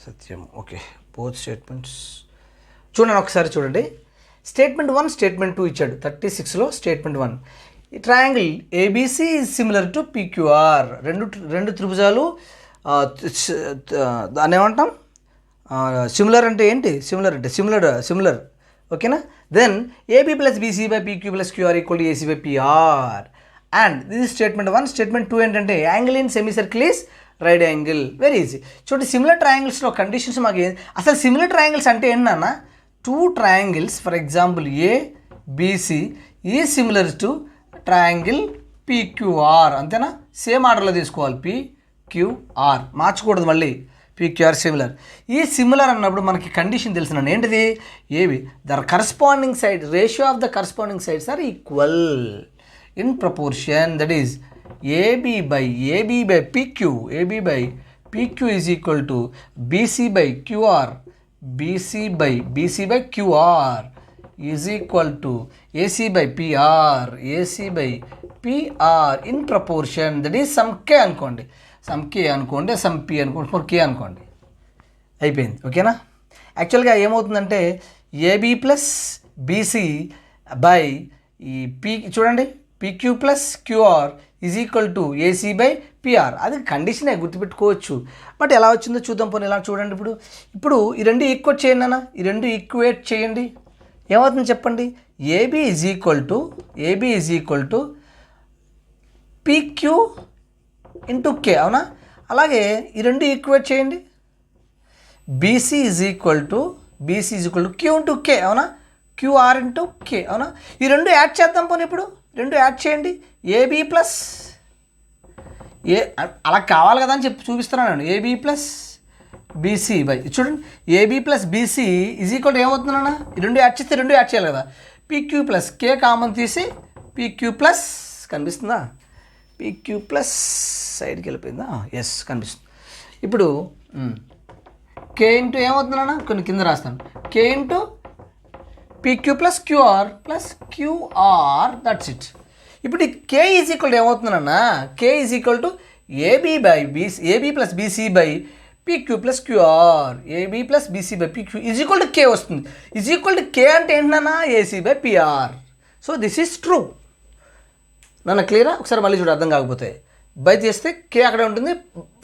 సత్యం. ఓకే, బోత్ స్టేట్మెంట్స్ చూడండి ఒకసారి. చూడండి స్టేట్మెంట్ 1 స్టేట్మెంట్ 2 ఇచ్చాడు. 36లో స్టేట్మెంట్ 1, ఈ triangle ABC is similar to PQR. రెండు త్రిభుజాలు దాన్ని ఏమంటాం? సిమిలర్ అంటే ఏంటి? సిమిలర్. ఓకేనా? Then AB + BC / PQ + QR = AC / PR. And this is statement 1. Statement 2 ఏంటంటే angle in semicircle is right angle. Very easy. చూడండి సిమిలర్ ట్రయాంగిల్స్లో కండిషన్స్ మాకు అసలు సిమిలర్ ట్రయాంగిల్స్ అంటే ఏంటన్నా? 2 triangles for example ABC is similar to triangle PQR. అంతేనా? Same ఆర్డర్లో తీసుకోవాలి. PQR మార్చకూడదు. మళ్ళీ PQR సిమిలర్. ఈ సిమిలర్ అన్నప్పుడు మనకి కండిషన్ తెలిసినండి ఏంటిది, ఏవి the corresponding side ratio of the corresponding sides are equal in proportion, that is AB by PQ, AB by PQ is equal to BC by QR, BC by QR is equal to AC by PR, AC by PR in proportion, that is some K అనుకోండి, some K అనుకోండి, some P అనుకోండి, some K అనుకోండి, అయిపోయింది. ఓకేనా. యాక్చువల్గా ఏమవుతుందంటే AB plus BC by ఈ P చూడండి PQ plus QR is equal to AC by PR, అది కండిషనే గుర్తుపెట్టుకోవచ్చు. బట్ ఎలా వచ్చిందో చూద్దాం. పోనీ ఇలా చూడండి. ఇప్పుడు ఈ రెండు ఈక్వేట్ చేయండి అన్న, ఈ రెండు ఈక్వేట్ చేయండి. ఏమవుతుంది చెప్పండి, AB is equal to PQ into K, అవునా. అలాగే ఈ రెండు ఈక్వేట్ చేయండి. BC is equal to Q into K, అవునా. QR ఇంటూ K, అవునా. ఈ రెండు యాడ్ చేద్దాం. పోనీ ఇప్పుడు రెండు యాడ్ చేయండి. AB ప్లస్ అలా కావాలి కదా అని చెప్పి చూపిస్తున్నాను. AB ప్లస్ BC బై చూడండి, AB plus BC is equal to ఏమవుతుందన్నా, ఈ రెండు యాడ్ చేస్తే రెండు యాడ్ చేయాలి కదా. PQ ప్లస్ K కామన్ తీసి PQ ప్లస్ కనిపిస్తుందా, PQ ప్లస్ సైడ్కి వెళ్ళిపోయిందా, ఎస్ కనిపిస్తుంది. ఇప్పుడు K ఇంటూ ఏమవుతుందన్నా, కొన్ని కింద రాస్తాను, K into PQ plus QR, that's it. ఇప్పుడు ఈ K ఈజ్ ఈక్వల్ టు ఏమవుతుందన్నా, K is equal to AB plus BC by PQ plus QR, AB plus BC by PQ is equal to K వస్తుంది. Is equal to K అంటే ఏంటన్నా, AC by PR. So this is true. నన్ను క్లియరా, ఒకసారి మళ్ళీ చూడు అర్థం కాకపోతే. బై చేస్తే K అక్కడే ఉంటుంది,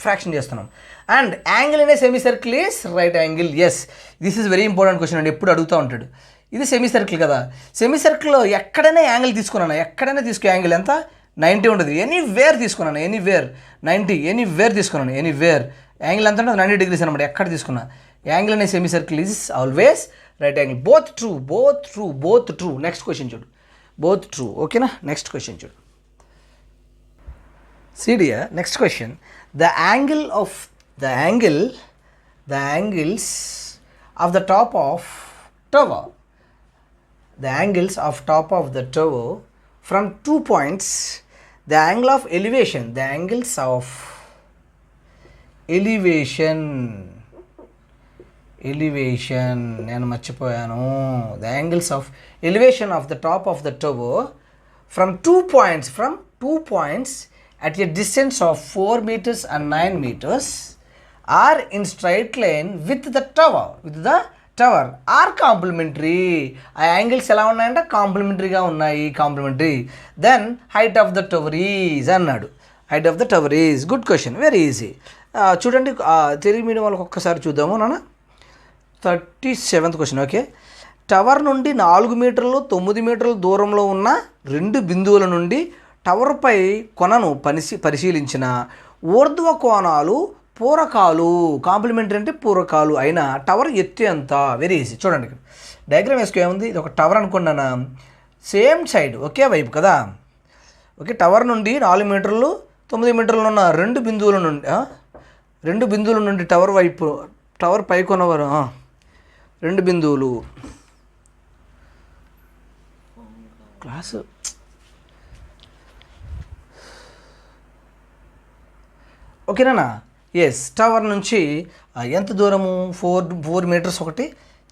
ఫ్రాక్షన్ చేస్తున్నాం. And angle in a semi circle is right angle. Yes, this is very important question అండి, ఎప్పుడు అడుగుతూ ఉంటాడు. ఇది సెమీ సర్కిల్ కదా, సెమీ సర్కిల్లో ఎక్కడైనా యాంగిల్ తీసుకున్నాను, ఎక్కడైనా తీసుకో యాంగిల్ ఎంత 90 ఉంటుంది. ఎనీవేర్ తీసుకున్నాను, 90, ఎనీవేర్ తీసుకున్నాను, యాంగిల్ ఎంత ఉంటుంది 90 degrees అనమాట. ఎక్కడ తీసుకున్నా యాంగిల్ అనే semi circle is always right angle. Both true. Next question చూడు, బోత్ ట్రూ. ఓకేనా. నెక్స్ట్ క్వశ్చన్ చూడు. See dear, next question. The angles of the top of tower. The angles of top of the tower from 2 points. The angle of elevation. The angles of elevation. నేను మర్చిపోయాను. The angles of elevation of the top of the tower from 2 points at a distance of 4 meters and 9 meters are in straight line with the tower are complementary. ఆ angles ఎలా ఉన్నాయంటే కాంప్లిమెంటరీగా ఉన్నాయి, complementary. Then height of the tower is అన్నాడు. Height of the tower is good question, very easy. చూడండి Telugu medium వాళ్ళకి ఒక్కసారి చూద్దాము నాన్న. 37th question. ఓకే. టవర్ నుండి 4 మీటర్లు 9 మీటర్ల దూరంలో ఉన్న రెండు బిందువుల నుండి టవర్పై కొనను పరిశీలించిన ఊర్ధ్వ కోణాలు పూరకాలు, కాంప్లిమెంటరీ అంటే పూరకాలు అయిన టవర్ ఎత్తు ఎంత. Very easy. చూడండి డయాగ్రామ్ వేసుకో, ఏముంది, ఇది ఒక టవర్ అనుకున్నాను, సేమ్ సైడ్ ఒకే వైపు కదా. ఓకే. టవర్ నుండి 4 మీటర్లు 9 మీటర్లు ఉన్న రెండు బిందువుల నుండి టవర్ పై కొనవరు రెండు బిందువులు. క్లాసు ఓకేనా. ఎస్, టవర్ నుంచి ఎంత దూరము 4 మీటర్స్ ఒకటి.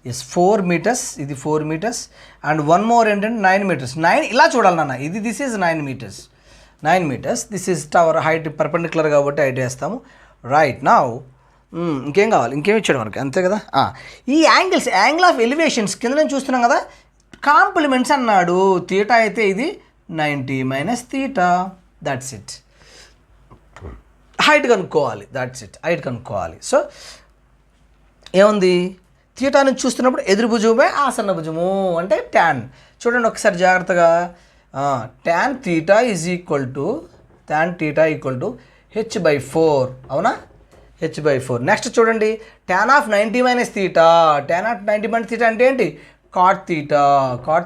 ఎస్, 4 మీటర్స్, ఇది 4 మీటర్స్ అండ్ వన్ మోర్ ఏంటంటే 9 మీటర్స్. 9 ఇలా చూడాలి నాన్న, ఇది this is 9 meters. This is tower height perpendicular కాబట్టి హైట్ వేస్తాము. రైట్ నౌ ఇంకేం కావాలి, ఇంకేం ఇచ్చాడు మనకి, అంతే కదా. ఈ యాంగిల్ ఆఫ్ ఎలివేషన్స్ కింద నుంచి చూస్తున్నాం కదా, కాంప్లిమెంట్స్ అన్నాడు. తీటా అయితే ఇది 90 minus theta, that's it. Height కనుక్కోవాలి, దట్స్ ఇట్, హైట్ కనుక్కోవాలి. సో ఏముంది, తీటా నుంచి చూస్తున్నప్పుడు ఎదురు భుజమే ఆసన్న భుజము అంటే ట్యాన్. చూడండి ఒకసారి జాగ్రత్తగా, tan theta is equal to h/4, అవునా, h/4. నెక్స్ట్ చూడండి, ట్యాన్ ఆఫ్ 90 మైనస్ తీటా అంటే ఏంటి, cot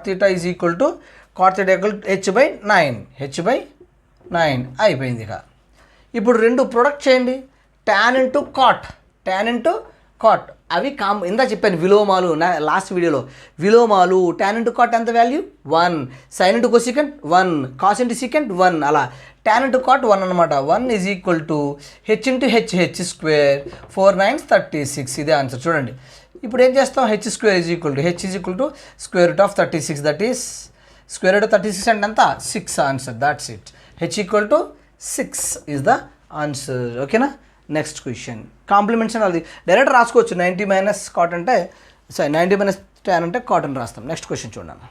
theta is equal to h/9 అయిపోయింది. ఇక ఇప్పుడు రెండు ప్రొడక్ట్ చేయండి, tan into cot. tan into cot. అవి ఇందా చెప్పాను విలోమాలు లాస్ట్ వీడియోలో. విలోమాలు tan ఇంటూ కాట్ ఎంత value 1, sin into cosecant 1, cos into secant 1, అలా tan ఇంటూ కాట్ 1 అనమాట. 1 is equal to h into h square 4 9 36. ఇదే ఆన్సర్. చూడండి ఇప్పుడు ఏం చేస్తాం, h square is equal to square root of 36, that is square root of 36 అంటే ఎంత 6 answer. That's it. h equal to 6 is the answer. ఓకేనా. Next question compliments అని అది డైరెక్ట్ రాసుకోవచ్చు. 90 మైనస్ కాట్ అంటే 90 మైనస్ tan అంటే కాట్ అని రాస్తాం. నెక్స్ట్ క్వశ్చన్ చూడండి.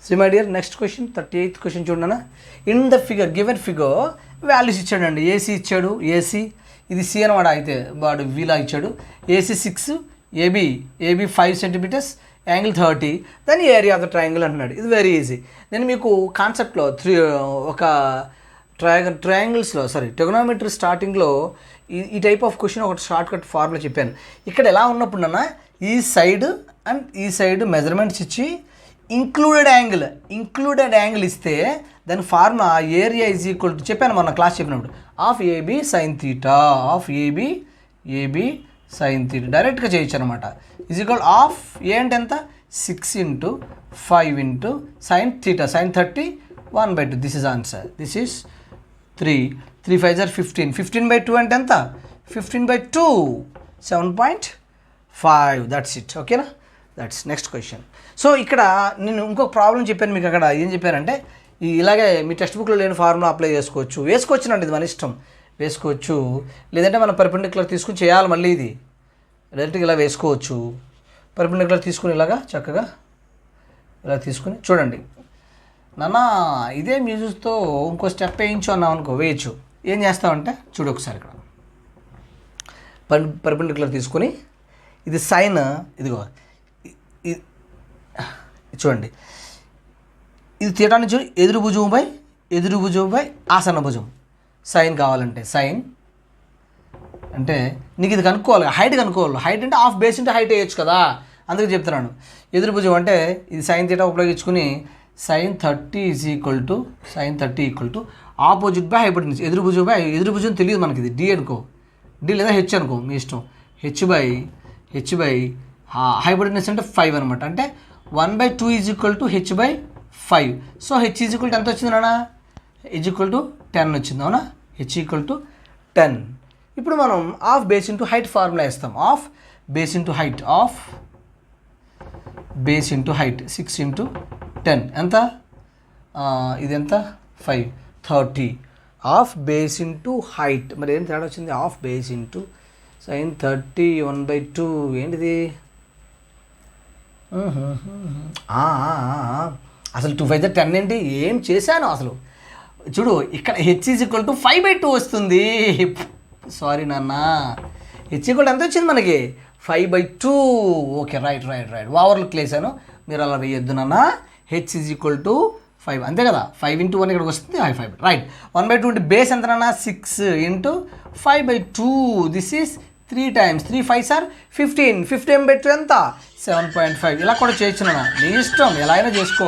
See my dear next question 38th question చూడన్నా. In the figure given figure values ఇచ్చాడండి. ఏసీ ఇచ్చాడు, ఏసీ ఇది సి అనమాట. అయితే వాడు వీలా ఇచ్చాడు. ఏసీ 6, ఏబీ 5 సెంటీమీటర్స్, యాంగిల్ 30, దాని ఏరియా ఆఫ్ ద ట్రయాంగిల్ అంటున్నాడు. ఇది వెరీ ఈజీ. నేను మీకు కాన్సెప్ట్లో ఒక ట్రయాంగిల్స్లో ట్రిగోనోమెట్రీ స్టార్టింగ్లో ఈ టైప్ ఆఫ్ క్వశ్చన్ ఒక షార్ట్కట్ ఫార్ములా చెప్పాను. ఇక్కడ ఎలా ఉన్నప్పుడు అన్న ఈ సైడ్ అండ్ ఈ సైడ్ మెజర్మెంట్స్ ఇచ్చి ఇంక్లూడెడ్ యాంగిల్ ఇస్తే దాని formula area is equal to చెప్పాను మొన్న క్లాస్ చెప్పినప్పుడు of AB sine theta, AB sine theta డైరెక్ట్గా చేయొచ్చు అనమాట. ఈజ్ ఈక్వల్ ఆఫ్ ఏ అంటే ఎంత 6 into 5 into sine theta, sine 30 1/2. This is answer. This is 3 5 are 15, 15/2 అంటే ఎంత 15/2 7.5. That's it. ఓకేనా. That's next question. సో ఇక్కడ నేను ఇంకొక ప్రాబ్లం చెప్పాను మీకు. అక్కడ ఏం చెప్పారంటే ఇలాగే మీ టెక్స్ట్ బుక్లో లేని ఫార్ములా అప్లై వేసుకోవచ్చునండి. ఇది మన ఇష్టం, వేసుకోవచ్చు. లేదంటే మనం పర్పెండిక్యులర్ తీసుకుని చేయాలి. మళ్ళీ ఇది డైరెక్ట్గా ఇలా వేసుకోవచ్చు. పర్పెండిక్యులర్ తీసుకుని ఇలాగా చక్కగా ఇలా తీసుకుని చూడండి. నాన్న ఇదే మ్యూజిక్తో ఇంకో స్టెప్ వేయించు అన్నాం అనుకో, వేయచ్చు. ఏం చేస్తామంటే చూడు ఒకసారి ఇక్కడ పర్పెండిక్యులర్ తీసుకొని ఇది సైన్, ఇదిగో చూడండి ఇది థీటా నుంచి ఎదురు భుజం బై ఆసన్న భుజం. సైన్ కావాలంటే సైన్ అంటే నీకు ఇది కనుక్కోవాలి, హైట్ కనుక్కోవాలి. హైట్ అంటే హాఫ్ బేస్ ఇంటే హైట్ వేయచ్చు కదా, అందుకే చెప్తున్నాను. ఎదురు భుజం అంటే ఇది సైన్ థీటా ఉపయోగించుకుని sine 30 is equal to opposite by hypotenuse. ఎదురు భుజం తెలియదు మనకి, ఇది డి అనుకో, డి లేదా హెచ్ అనుకో మీ ఇష్టం. హెచ్ బై హైపోటెన్యూస్ అంటే 5 అనమాట. అంటే 1/2 is equal to h/5. So H is equal to ఎంత వచ్చింది నాన్న, ఈజ్ ఈక్వల్ టు 10 వచ్చింది. అవునా, హెచ్ ఈక్వల్ టు 10. ఇప్పుడు మనం half base into height formula ఇస్తాం. Half base into height 6 into 10 ఎంత, ఇది ఎంత 5 30. ఆఫ్ బేస్ ఇంటూ హైట్ మరి ఏం తేడా వచ్చింది, ఆఫ్ బేస్ ఇంటూ సైన్ 30 1/2 ఏంటిది. అసలు 2 5 10 ఏంటి, ఏం చేశాను అసలు. చూడు ఇక్కడ హెచ్ ఈజ్ ఈక్వల్ టు 5/2 వస్తుంది. సారీ నాన్న, హెచ్ ఈక్వల్ ఎంత వచ్చింది మనకి 5/2. ఓకే రైట్ ఓవర్లు క్లేసాను, మీరు అలా వేయొద్దు నాన్న. హెచ్ ఈజ్ ఈక్వల్ టు 5 అంతే కదా, 5 ఇంటూ 1 ఇక్కడికి వస్తుంది 5 రైట్. 1/2 అంటే బేస్ ఎంత నాన్న 6 into 5/2. This is 3 times 3 5s are 15. 15/2 ఎంత 7.5. ఇలా కూడా చేయొచ్చు నాన్న, నీ ఇష్టం ఎలా అయినా చేసుకో,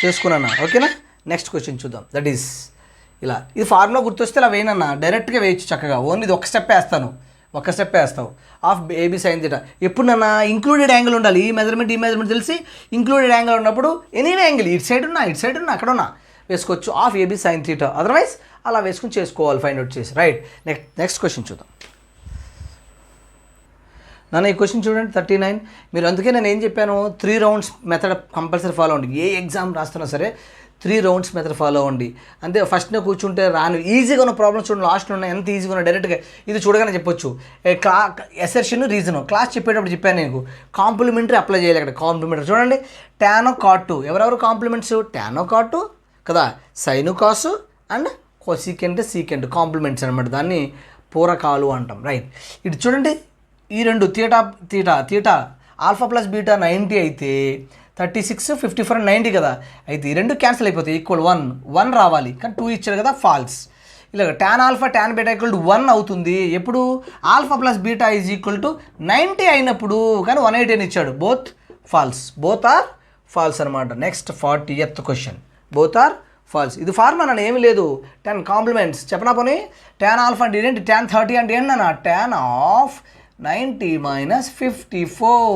చేసుకున్నా. ఓకేనా. నెక్స్ట్ క్వశ్చన్ చూద్దాం. దట్ ఈస్ ఇలా, ఇది ఫార్ములా గుర్తొస్తే ఇలా వేయనన్నా, డైరెక్ట్గా వేయచ్చు చక్కగా. ఓన్లీ ఇది ఒక స్టెప్ వేస్తావు. Of AB sine theta. ఎప్పుడు నాన్న ఇంక్లూడెడ్ యాంగిల్ ఉండాలి. ఈ మెజర్మెంట్ తెలిసి ఇంక్లూడెడ్ యాంగిల్ ఉన్నప్పుడు ఎనీ యాంగిల్ ఇటు సైడ్ ఉన్నా అక్కడ ఉన్నా వేసుకోవచ్చు. Of AB sine theta. Otherwise అలా వేసుకుని చేసుకోవాలి, ఫైండ్ అవుట్ చేసి. రైట్. నెక్స్ట్ క్వశ్చన్ చూద్దాం నాన్న. ఈ క్వశ్చన్ చూడండి 39. మీరు అందుకే నేను ఏం చెప్పాను, 3 rounds మెథడ్ కంపల్సరీ ఫాలో అవ్వండి. ఏ ఎగ్జామ్ రాస్తున్నా సరే 3 rounds మెథడ్ ఫాలో అవ్వండి. అంతే, ఫస్ట్నే కూర్చుంటే రాను. ఈజీగా ఉన్న ప్రాబ్లమ్స్ చూడండి, లాస్ట్లో ఉన్నాయి ఎంత ఈజీగా ఉన్నాయి. డైరెక్ట్గా ఇది చూడగానే చెప్పొచ్చు. ఎసెర్షన్ రీజన్ క్లాస్ చెప్పేటప్పుడు చెప్పాను నీకు. కాంప్లిమెంటరీ అప్లై చేయాలి. ఇక్కడ కాంప్లిమెంటరీ చూడండి, టానో కాటు. ఎవరెవరు కాంప్లిమెంట్స్, టానో కాటు కదా, sine cos and cosecant secant complements అనమాట. దాన్ని పూరకాలు అంటాం. రైట్. ఇటు చూడండి, ఈ రెండు థీటా ఆల్ఫా ప్లస్ బీటా 90 అయితే 36 54 90 కదా. అయితే ఈ రెండు క్యాన్సిల్ అయిపోతాయి. ఈక్వల్ 1 రావాలి, కానీ 2 ఇచ్చారు కదా, ఫాల్స్. ఇలాగ tan alpha tan beta equal to 1 అవుతుంది. ఎప్పుడు alpha plus beta is equal to 90 అయినప్పుడు. కానీ 180 అని ఇచ్చాడు. బోత్ ఆర్ ఫాల్స్ అనమాట. Next 40th question. Both are false. ఇది ఫార్ములా నన్ను ఏమీ లేదు, 10 కాంప్లిమెంట్స్ చెప్పనా పోనీ. tan ఆల్ఫా అంటే ఏంటి, tan 30 అంటే ఏంటి నాన్న, tan ఆఫ్ 90 మైనస్ 54.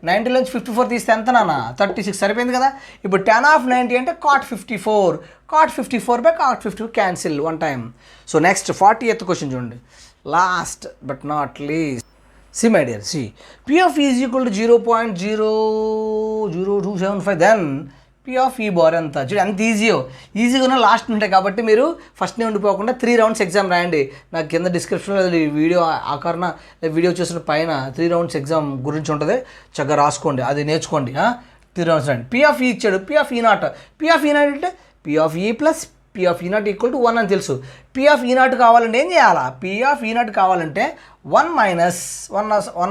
90 నుంచి 54 తీస్తే ఎంత నాన్న, 36 సరిపోయింది కదా. ఇప్పుడు tan ఆఫ్ 90 అంటే cot 54. cot 54 by cot 54 cancel one time. So next 40th question చూడండి, last but not least. See my dear, see, P of E is equal to 0.00275, then P of E bar ఎంత చూడండి, ఎంత ఈజీగా last ఉంటాయి కాబట్టి మీరు ఫస్ట్నే ఉండిపోకుండా 3 rounds exam రాయండి. నాకు కింద డిస్క్రిప్షన్లో వీడియో ఆకారణ వీడియో చూసిన పైన 3 రౌండ్స్ ఎగ్జామ్ గురించి ఉంటుంది, చక్కగా రాసుకోండి, అది నేర్చుకోండి. 3 రౌండ్స్ రాయండి. P of E ఇచ్చాడు, P of E not. P of E not అంటే P of E plus P of E not equal to 1 అని తెలుసు. P of E నాట్ కావాలంటే ఏం చేయాలా, P of E నాట్ కావాలంటే 1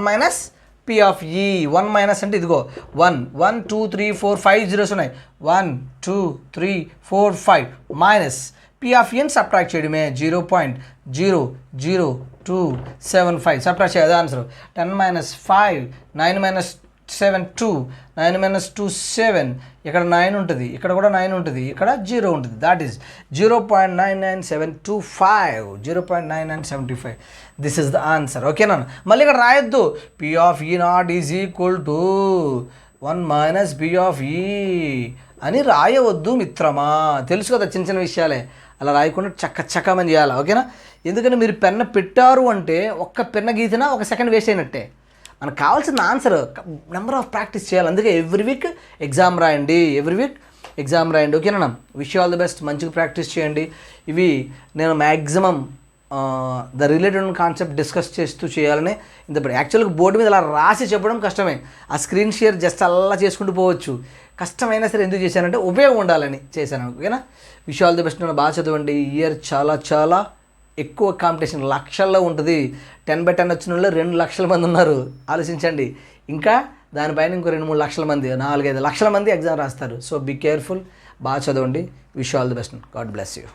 minus P of E. 1 minus అంటే ఇదిగో 1 1 2 3 4 5 zeros ఉన్నాయి, 1 2 3 4 5 మైనస్ P of E అని సబ్ట్రాక్ట్ చేయడమే, 0.00275 సబ్ట్రాక్ట్ చేయదు ఆన్సర్. 10 మైనస్ 5 9 మైనస్ 7 2 9 మైనస్ 2 7, ఇక్కడ 9 ఉంటుంది, ఇక్కడ కూడా 9 ఉంటుంది, ఇక్కడ 0 ఉంటుంది. That is 0.99725, 0.9975. This is the answer. ఓకేనా, మళ్ళీ ఇక్కడ రాయొద్దు P of E not is equal to 1 minus P of E అని రాయవద్దు మిత్రమా. తెలుసు కదా చిన్న చిన్న విషయాలే, అలా రాయకుండా చక్కమని చేయాలి. ఓకేనా, ఎందుకంటే మీరు పెన్న పెట్టారు అంటే ఒక్క పెన్న గీసినా 1 సెకండ్ వేస్ట్ అయినట్టే. మనకు కావాల్సిన ఆన్సర్ నెంబర్ ఆఫ్ ప్రాక్టీస్ చేయాలి. అందుకే ఎవ్రీ వీక్ ఎగ్జామ్ రాయండి, ఓకేనా. విష్ ఆల్ ది బెస్ట్, మంచిగా ప్రాక్టీస్ చేయండి. ఇవి నేను maximum the related concept discuss చేస్తూ చేయాలని ఇంత యాక్చువల్గా బోర్డు మీద అలా రాసి చెప్పడం కష్టమే, ఆ స్క్రీన్ షేర్ జస్ట్ అలా చేసుకుంటూ పోవచ్చు. కష్టమైనా సరే ఎందుకు చేశానంటే ఉపయోగం ఉండాలని చేశాను. ఓకేనా, విష్ ఆల్ ది బెస్ట్. నేను బాగా చదవండి. ఈ ఇయర్ చాలా ఎక్కువ కాంపిటీషన్ లక్షల్లో ఉంటుంది. 10/10 వచ్చిన వాళ్ళు 2 లక్షల మంది ఉన్నారు, ఆలోచించండి. ఇంకా దానిపైన ఇంకో 2-3 లక్షల మంది, 4-5 లక్షల మంది ఎగ్జామ్ రాస్తారు. సో బీ కేర్ఫుల్, బాగా చదవండి. Wish all the best. God bless you.